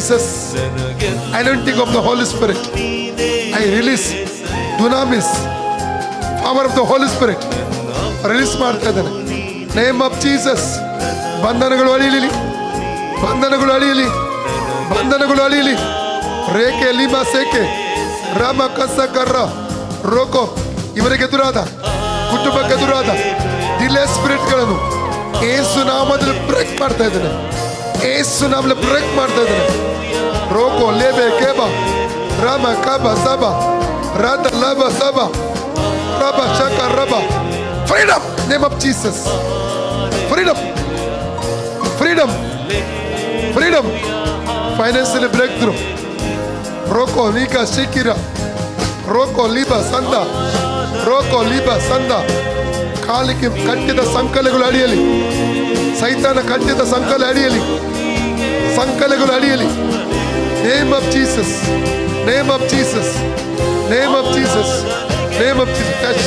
Jesus. Anointing of the Holy Spirit. I release dunamis, power of the Holy Spirit. Release ಮಾಡ್ತಾ ಇದ್ದೇನೆ. Name of Jesus. ಬಂಧನಗಳು ಅಳಿಯಲಿ, ಬಂಧನಗಳು ಅಳಿಯಲಿ, ಬಂಧನಗಳು ಅಳಿಯಲಿ. ರೇಖೆ lima ಸೇಕೆ Rama ಕಸ ಕರ್ರ ರೋಕೋ ಇವರಿಗೆ ಎದುರಾದ ಕುಟುಂಬಕ್ಕೆ ಎದುರಾದ ಡಿಲೇ ಸ್ಪಿರಿಟ್ಗಳನ್ನು ಏಸು ನಾಮದಲ್ಲಿ ಬ್ರೇಕ್ ಮಾಡ್ತಾ ಇದ್ದೇನೆ. ಏಸು ನಾಮದಲ್ಲಿ ಬ್ರೇಕ್ ಮಾಡ್ತಾ ಇದ್ದೇನೆ. ರೋಕೋ ಲೇಬೆ ಕೇಬ ರಾಮ ಕಬ ಸಬ ರಾಧ ಲಬ ಸಬ ರಬ ಶಕ ರಬ. Freedom name of Jesus. Freedom, freedom, freedom. Financially breakthrough. ರೋಕೋ ನೀಕ ಶಿಕಿರ ರೋಕೋ ಲಿಬ ಸಂದ ರೋಕೋ ಲಿಬ ಸಂದ. ಕಾಲಿಗೆ ಕಟ್ಟಿದ ಸಂಕಲೆಗಳು ಅಡಿಯಲಿ, ಸೈತಾನ ಕಟ್ಟಿದ ಸಂಕಲೆ ಅಡಿಯಲಿ, ಸಂಕಲೆಗಳು ಅಡಿಯಲಿ. Name of Jesus, name of Jesus, name of Jesus, name of Jesus. Touch